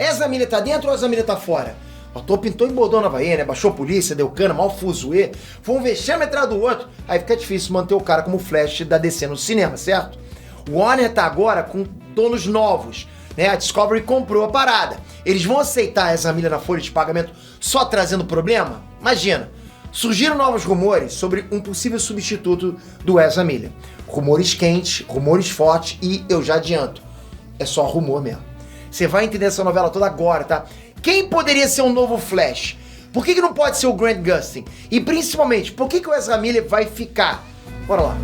Ezra Miller tá dentro ou Ezra Miller tá fora? O ator pintou em bordão na Havaiana, né? Baixou a polícia, deu cana, mal fuzuê, foi um vexame atrás do outro. Aí fica difícil manter o cara como Flash da DC no cinema, certo? O Warner tá agora com donos novos, né? A Discovery comprou a parada. Eles vão aceitar Ezra Miller na folha de pagamento só trazendo problema? Imagina, surgiram novos rumores sobre um possível substituto do Ezra Miller. Rumores quentes, rumores fortes e eu já adianto, é só rumor mesmo. Você vai entender essa novela toda agora, tá? Quem poderia ser um novo Flash? Por que não pode ser o Grant Gustin? E principalmente, por que o Ezra Miller vai ficar? Bora lá.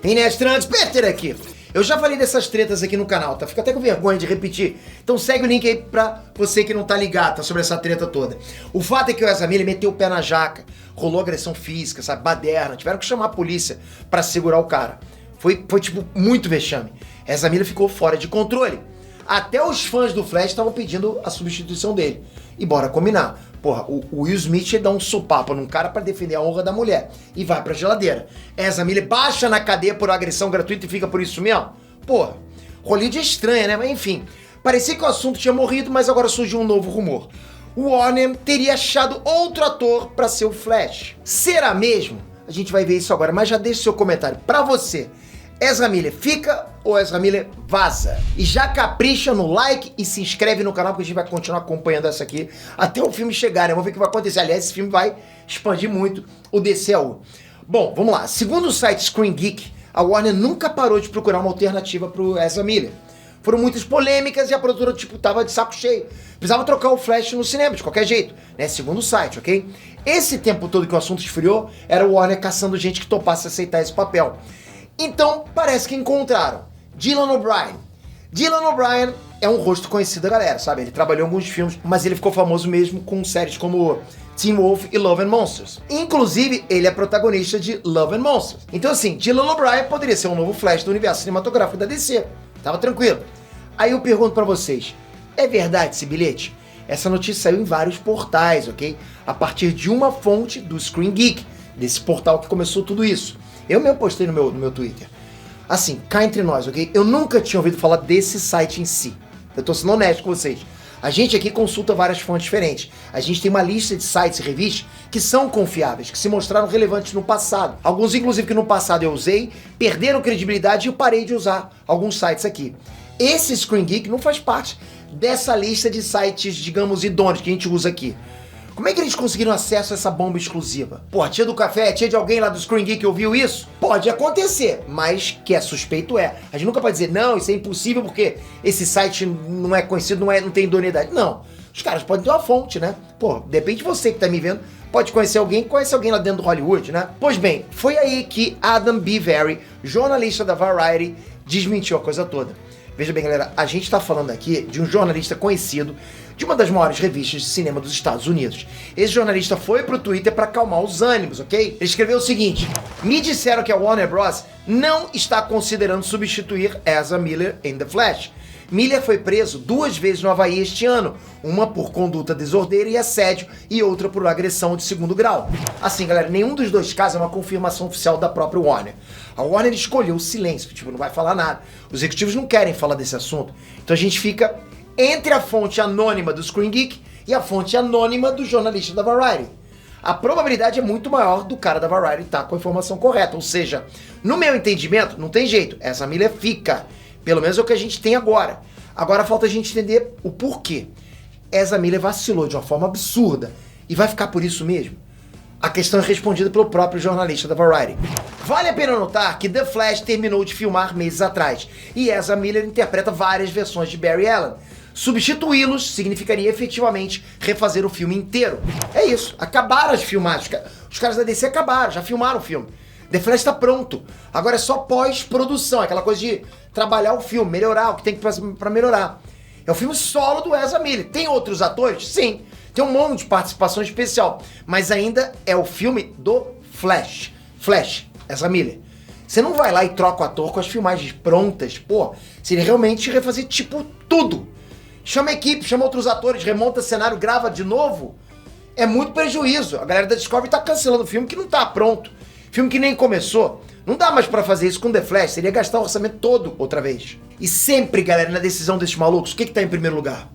Inés Trans, Peter aqui. Eu já falei dessas tretas aqui no canal, tá? Fica até com vergonha de repetir. Então segue o link aí pra você que não tá ligado, tá? Sobre essa treta toda. O fato é que o Ezra Miller meteu o pé na jaca, rolou agressão física, sabe? Baderna, tiveram que chamar a polícia pra segurar o cara. Foi tipo, muito vexame. Ezra Miller ficou fora de controle. Até os fãs do Flash estavam pedindo a substituição dele. E bora combinar. Porra, o Will Smith dá um sopapo num cara pra defender a honra da mulher. E vai pra geladeira. Ezra Miller baixa na cadeia por agressão gratuita e fica por isso mesmo? Porra, Hollywood é estranha, né? Mas enfim, parecia que o assunto tinha morrido, mas agora surgiu um novo rumor. O Warner teria achado outro ator pra ser o Flash. Será mesmo? A gente vai ver isso agora, mas já deixa seu comentário. Pra você, Ezra Miller fica ou Ezra Miller vaza? E já capricha no like e se inscreve no canal, porque a gente vai continuar acompanhando essa aqui até o filme chegar, né? Vamos ver o que vai acontecer. Aliás, esse filme vai expandir muito o DCU. Bom, vamos lá. Segundo o site Screen Geek, a Warner nunca parou de procurar uma alternativa pro Ezra Miller. Foram muitas polêmicas e a produtora, tipo, tava de saco cheio. Precisava trocar o Flash no cinema, de qualquer jeito, né? Segundo o site, ok? Esse tempo todo que o assunto esfriou, era o Warner caçando gente que topasse aceitar esse papel. Então, parece que encontraram Dylan O'Brien. Dylan O'Brien é um rosto conhecido da galera, sabe? Ele trabalhou em alguns filmes, mas ele ficou famoso mesmo com séries como Teen Wolf e Love and Monsters. Inclusive, ele é protagonista de Love and Monsters. Então, assim, Dylan O'Brien poderia ser um novo Flash do universo cinematográfico da DC. Tava tranquilo. Aí eu pergunto pra vocês, é verdade esse bilhete? Essa notícia saiu em vários portais, ok? A partir de uma fonte do Screen Geek, desse portal que começou tudo isso. Eu mesmo postei no meu Twitter. Assim, cá entre nós, ok? Eu nunca tinha ouvido falar desse site em si. Eu tô sendo honesto com vocês. A gente aqui consulta várias fontes diferentes. A gente tem uma lista de sites e revistas que são confiáveis, que se mostraram relevantes no passado. Alguns, inclusive, que no passado eu usei, perderam credibilidade e eu parei de usar alguns sites aqui. Esse Screen Geek não faz parte dessa lista de sites, digamos, idôneos que a gente usa aqui. Como é que eles conseguiram acesso a essa bomba exclusiva? Pô, a tia do café, a tia de alguém lá do Screen Geek ouviu isso? Pode acontecer, mas que é suspeito é. A gente nunca pode dizer, não, isso é impossível porque esse site não é conhecido, não tem idoneidade. Não, os caras podem ter uma fonte, né? Pô, depende de você que tá me vendo, pode conhecer alguém que conhece alguém lá dentro do Hollywood, né? Pois bem, foi aí que Adam B. Vary, jornalista da Variety, desmentiu a coisa toda. Veja bem, galera, a gente tá falando aqui de um jornalista conhecido de uma das maiores revistas de cinema dos Estados Unidos. Esse jornalista foi pro Twitter para acalmar os ânimos, ok? Ele escreveu o seguinte: me disseram que a Warner Bros. Não está considerando substituir Ezra Miller em The Flash. Miller foi preso 2 vezes no Havaí este ano, uma por conduta desordeira e assédio e outra por agressão de 2º grau. Assim, galera, nenhum dos 2 casos é uma confirmação oficial da própria Warner. A Warner escolheu o silêncio, tipo, não vai falar nada. Os executivos não querem falar desse assunto. Então a gente fica entre a fonte anônima do Screen Geek e a fonte anônima do jornalista da Variety. A probabilidade é muito maior do cara da Variety estar com a informação correta. Ou seja, no meu entendimento, não tem jeito. Ezra Miller fica. Pelo menos é o que a gente tem agora. Agora falta a gente entender o porquê. Ezra Miller vacilou de uma forma absurda. E vai ficar por isso mesmo? A questão é respondida pelo próprio jornalista da Variety. Vale a pena notar que The Flash terminou de filmar meses atrás. E Ezra Miller interpreta várias versões de Barry Allen. Substituí-los significaria efetivamente refazer o filme inteiro. É isso, acabaram as filmagens. Os caras da DC acabaram, já filmaram o filme. The Flash tá pronto. Agora é só pós-produção, aquela coisa de trabalhar o filme, melhorar o que tem pra melhorar. É o filme solo do Ezra Miller. Tem outros atores? Sim. Tem um monte de participação especial. Mas ainda é o filme do Flash. Flash, Ezra Miller. Você não vai lá e troca o ator com as filmagens prontas. Pô, seria realmente refazer tipo tudo. Chama a equipe, chama outros atores, remonta cenário, grava de novo. É muito prejuízo. A galera da Discovery tá cancelando o filme que não tá pronto. Filme que nem começou. Não dá mais pra fazer isso com The Flash, seria gastar o orçamento todo outra vez. E sempre, galera, na decisão desses malucos, o que tá em primeiro lugar?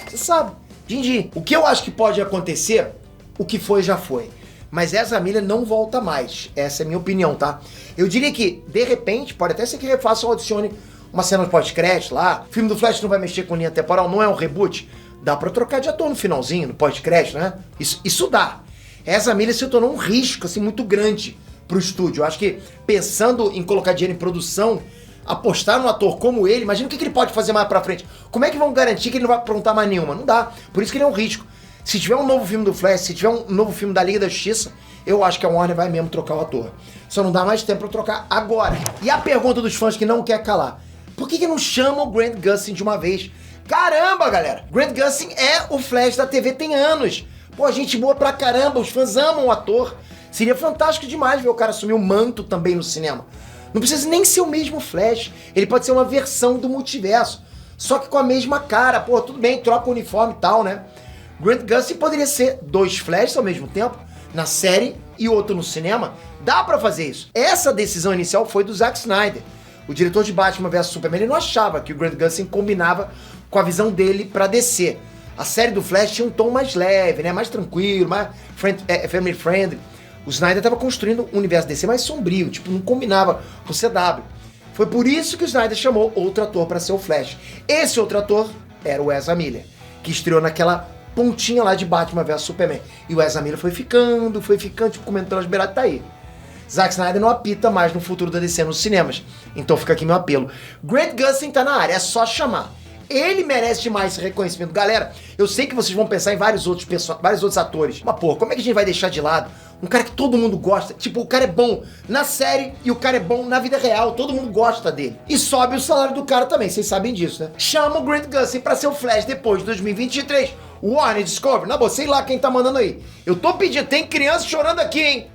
Você sabe, Din-Din. O que eu acho que pode acontecer, o que foi já foi. Mas Ezra Miller não volta mais, essa é a minha opinião, tá? Eu diria que, de repente, pode até ser que refaçam ou adicione uma cena pós-crédito lá. O filme do Flash não vai mexer com linha temporal, não é um reboot. Dá pra trocar de ator no finalzinho, no pós-crédito, né? Isso dá. Ezra Miller se tornou um risco, assim, muito grande pro estúdio. Eu acho que, pensando em colocar dinheiro em produção, apostar num ator como ele, imagina o que ele pode fazer mais pra frente. Como é que vão garantir que ele não vai aprontar mais nenhuma? Não dá. Por isso que ele é um risco. Se tiver um novo filme do Flash, se tiver um novo filme da Liga da Justiça, eu acho que a Warner vai mesmo trocar o ator. Só não dá mais tempo pra trocar agora. E a pergunta dos fãs que não quer calar. Por que não chamam o Grant Gustin de uma vez? Caramba, galera! Grant Gustin é o Flash da TV tem anos. Pô, gente boa pra caramba, os fãs amam o ator. Seria fantástico demais ver o cara assumir o manto também no cinema. Não precisa nem ser o mesmo Flash, ele pode ser uma versão do multiverso, só que com a mesma cara. Pô, tudo bem, troca o uniforme e tal, né? Grant Gustin poderia ser 2 Flashes ao mesmo tempo, na série e outro no cinema. Dá pra fazer isso. Essa decisão inicial foi do Zack Snyder. O diretor de Batman vs Superman, ele não achava que o Grant Gustin combinava com a visão dele pra DC. A série do Flash tinha um tom mais leve, né? Mais tranquilo, mais family friendly. O Snyder estava construindo um universo DC mais sombrio, tipo, não combinava com o CW. Foi por isso que o Snyder chamou outro ator para ser o Flash. Esse outro ator era o Ezra Miller, que estreou naquela pontinha lá de Batman vs Superman. E o Ezra Miller foi ficando, tipo, comentando as beiradas, tá aí. Zack Snyder não apita mais no futuro da DC nos cinemas. Então fica aqui meu apelo. Grant Gustin tá na área, é só chamar. Ele merece demais esse reconhecimento. Galera, eu sei que vocês vão pensar em vários outros atores. Mas, pô, como é que a gente vai deixar de lado um cara que todo mundo gosta? Tipo, o cara é bom na série e o cara é bom na vida real. Todo mundo gosta dele. E sobe o salário do cara também, vocês sabem disso, né? Chama o Grant Gustin pra ser o Flash depois de 2023. Warner Discovery, na boa, sei lá quem tá mandando aí. Eu tô pedindo, tem criança chorando aqui, hein?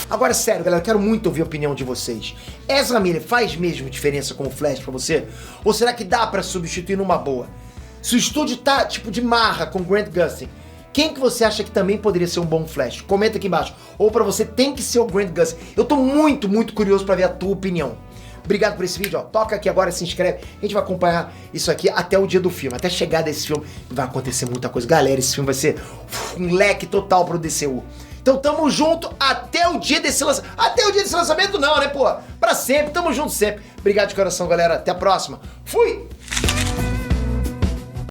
Agora, sério, galera, eu quero muito ouvir a opinião de vocês. Ezra Miller faz mesmo diferença como Flash pra você? Ou será que dá pra substituir numa boa? Se o estúdio tá, tipo, de marra com Grant Gustin, quem que você acha que também poderia ser um bom Flash? Comenta aqui embaixo. Ou pra você tem que ser o Grant Gustin. Eu tô muito, muito curioso pra ver a tua opinião. Obrigado por esse vídeo, ó. Toca aqui agora, se inscreve. A gente vai acompanhar isso aqui até o dia do filme. Até chegar desse filme vai acontecer muita coisa. Galera, esse filme vai ser um leque total pro DCU. Então tamo junto até o dia desse lançamento. Até o dia desse lançamento não, né, pô? Pra sempre, tamo junto sempre. Obrigado de coração, galera. Até a próxima. Fui!